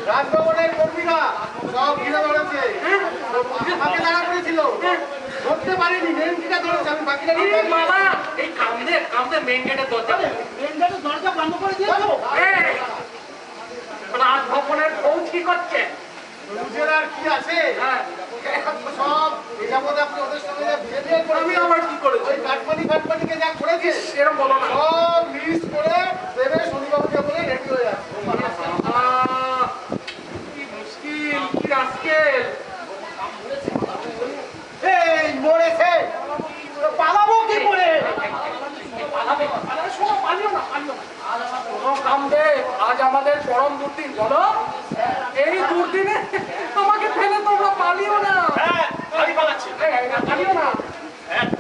রাজভবনের কর্মীরা সব ঘিরে ধরেছে, ফাঁকে দাঁড়া করেছিল, ধরতে পারিনি, মেন গেটে ধরেছে। আমি বাকিটা বাবা এই কামদের মেন গেটের দরজা বন্ধ করে দিয়েছো। রাজভবনের বউ কি করছে? বুঝের আর কি আছে, সব নিরাপদ। আপনি ওদের সঙ্গে বিহেভিয়ার করে, আমি আবার কি করেছি? ওই কাটমানিকে যা করেছে এরকম বলো না। সব লিস্ট করে দেবে শনিবাবুকে বলে রেডি হয়ে যাচ্ছে। কি মুশকিল, কি আজকেল। এই মরেছে, পালাবো কি করে? আজ আমাদের পরম দুর্দিন, বলো। এই দুর্দিনে আমাকে ফেলে তোমরা পালিও না। আমি পালাচ্ছি, পালিও না।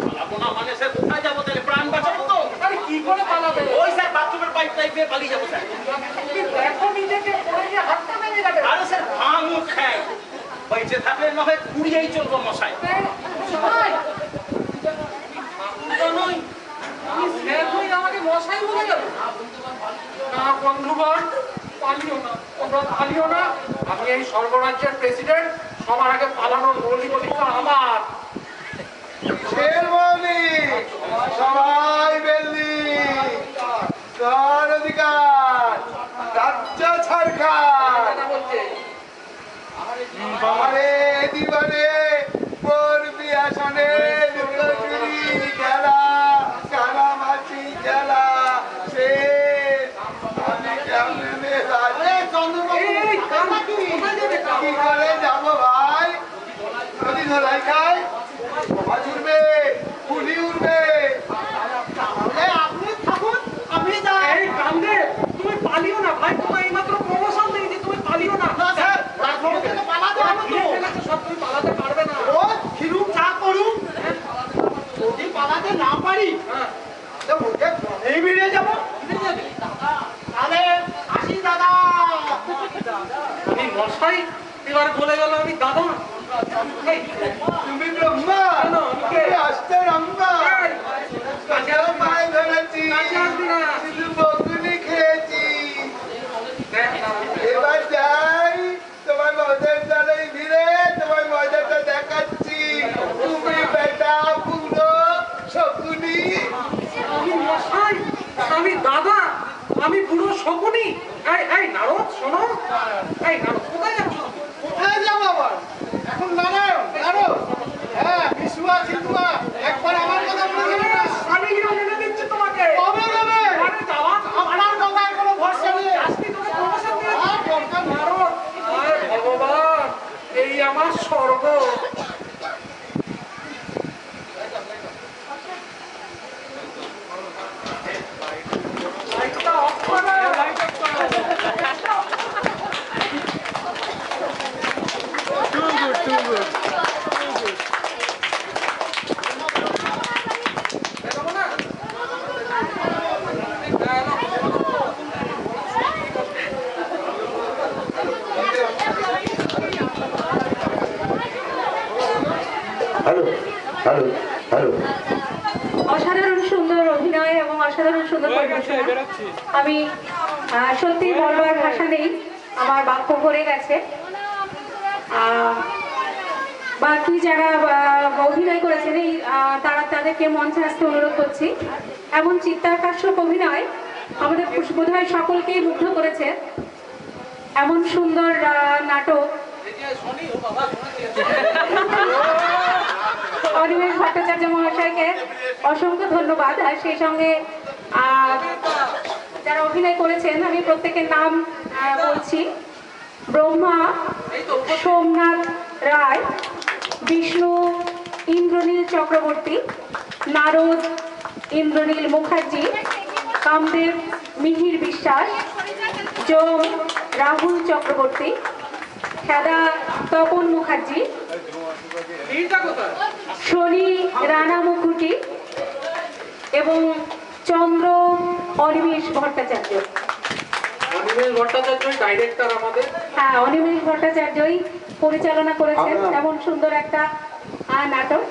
পালাবো না মানে স্যার কোথায় যাবো? তাহলে প্রাণ বাঁচাবো তো। আরে কি করে পালাবে? ওই স্যার বাথরুমের পাইপ টাইপ দিয়ে পালিয়ে যাবো স্যার। দেখো নিজেকে, পড়ে গিয়ে হাতটা ভেঙে যাবে। আরে স্যার ভাঙুক খাই, বেঁচে থাকলে না হয় কুড়িয়েই চলবো মশাই। আমাকে মশাই বলে গেল না। বন্ধুগণ, পালিও না, তোমরা পালিও না। আমি এই সর্বরাজ্যের প্রেসিডেন্ট, সবার আগে পালানোর অধিকার আমার। সবাই বেললি কার অধিকার, রাজ্য সরকার। বাবারে দিবারে পড়বি আসনে লুকোচুরি খেলা, কানামাছি খেলা সে আমি কেমনে কি করে যাবো ভাই? যদি ধরাই খাই আজ উঠবে, পুলি উঠবে। আপনি থাকুন, আমি যাই। কান্দে, তুমি পালিও না ভাই। তোমার এইমাত্র প্রমোশন দিয়েছি, তুমি পালিও না। সব তুমি পালাতে পারবে না। ও খিরুক চা করুক, যদি পালাতে না পারি এই বেরিয়ে যাবো। তাহলে আসি দাদা। আমি মশাই এবার বলে গেল আমি দাদা। তুমি ব্রহ্মা, তুমি আসতে রম্মা। মায় ধরেছি, শুধু বকুনি খেয়েছি। এবার যাই তোমার মজার দলে ভিড়ে, তোমার মজাটা দেখাচ্ছি। তুমি বেটা পুরো শকুনি। আমি মশাই, আমি দাদা, আমি বুড়ো শকুনি। এই নারদ, শোনো। এই নারদ, কোথায় যাচ্ছ? কোথায় যাবো আবার? এখন নারায়ণ নারদ, হ্যাঁ বিশুয়া সিন্ধুয়া, একবার আমার কথা বলে যাবে না। আমি গিয়ে এনে দিচ্ছি তোমাকে। কবে দেবে? আরে যাওয়া, আমার কথায় কোনো ভরসা নেই। আজকে তোকে প্রমোশন দিয়েছি। আর দরকার নেই। নারদ, আরে ভগবান, এই আমার স্বর্গ। লাইটটা অফ করো। অসাধারণ সুন্দর অভিনয় এবং অসাধারণ সুন্দর পরিবেশনা। আমি সত্যি বলবার ভাষা নেই, আমার বাক্য ভরে গেছে। বাকি যারা অভিনয় করেছেন এই তাদেরকে মঞ্চে আসতে অনুরোধ করছি। এমন চিত্তাকর্ষক অভিনয় আমাদের বোধহয় সকলকেই মুগ্ধ করেছে। এমন সুন্দর নাটক অনিমেষ ভট্টাচার্য মহাশয়কে অসংখ্য ধন্যবাদ। আর সেই সঙ্গে যারা অভিনয় করেছেন আমি প্রত্যেকের নাম বলছি। ব্রহ্মা সোমনাথ রায়, বিষ্ণু ইন্দ্রনীল চক্রবর্তী, নারদ ইন্দ্রনীল মুখার্জি, কামদেব মিহির বিশ্বাস, যম রাহুল চক্রবর্তী, খেদা তপন মুখার্জি, শনি রানা মুখুটি এবং চন্দ্র অনিমেষ ভট্টাচার্য। অনিমেষ ভট্টাচার্যই ডাইরেক্টর আমাদের। হ্যাঁ, অনিমেষ ভট্টাচার্যই পরিচালনা করেছেন এমন সুন্দর একটা নাটক।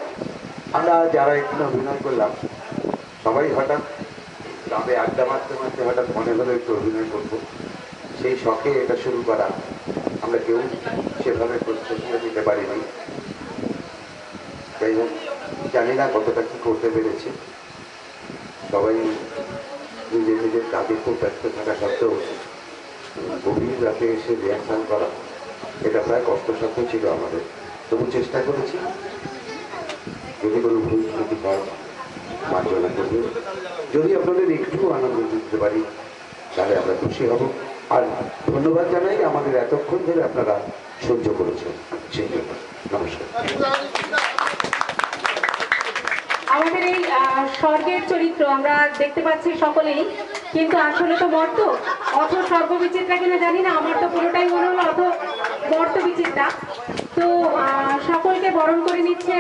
আমরা যারা এখানে অভিনয় করলাম সবাই হঠাৎ গ্রামে আড্ডা মারতে মারতে হঠাৎ মনে হলো একটু অভিনয় করবো। সেই শখে এটা শুরু করা, আমরা কেউ সেভাবে প্রস্তুতি নিতে পারিনি। যাই হোক, জানি না কতটা কি করতে পেরেছি। সবাই নিজের নিজের কাজে খুব ব্যস্ত থাকা সত্ত্বেও গভীর রাতে এসে রিহার্সাল করা, এটা প্রায় কষ্টসাধ্য ছিল আমাদের। তবু চেষ্টা করেছি। যদি কোনো ভুল ত্রুটি হয় মার্জনা করবে। যদি আপনাদের একটু আনন্দ দিতে পারি তাহলে আমরা খুশি হব। আর ধন্যবাদ জানাই আমাদের এতক্ষণ ধরে আপনারা সহ্য করেছেন সেই জন্য। নমস্কার। আমাদের এই স্বর্গের চরিত্র আমরা দেখতে পাচ্ছি সকলেই, কিন্তু আসলে তো মর্ত। অথ সর্ববিচিত্রা কিনা জানি না, আমার তো পুরোটাই মনে হলো অথ মর্ত বিচিত্রা। তো সকলকে বরণ করে নিচ্ছে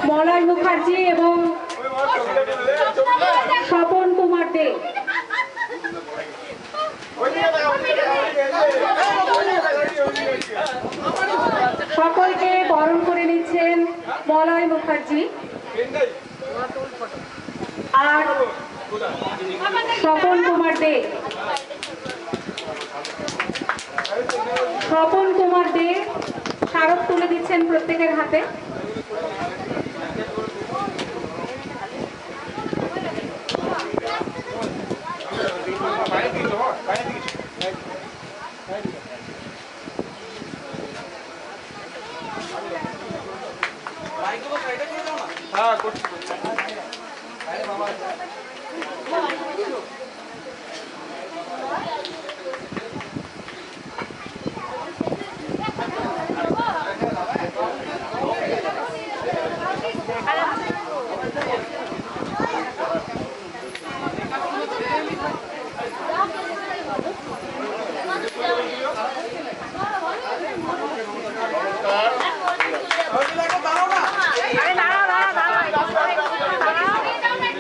মলয় মুখার্জি এবং স্বপন কুমার দে। সকলকে বরণ করে নিচ্ছেন মলয় মুখার্জি আর স্বপন কুমার দে। স্বপন কুমার দে স্মারক তুলে দিচ্ছেন প্রত্যেকের হাতে।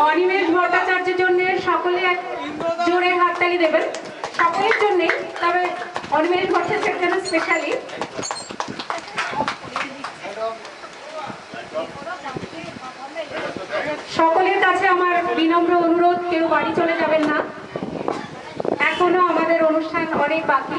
অনিমেষ ভট্টাচার্যের জন্য সকলে এক জোরে হাততালি দেবেন, সকলের জন্যে, তবে অনিমেষ ভট্টাচার্যের জন্য স্পেশালি। সকলের কাছে আমার বিনম্র অনুরোধ, কেউ বাড়ি চলে যাবেন না, এখনো আমাদের অনুষ্ঠান অনেক বাকি।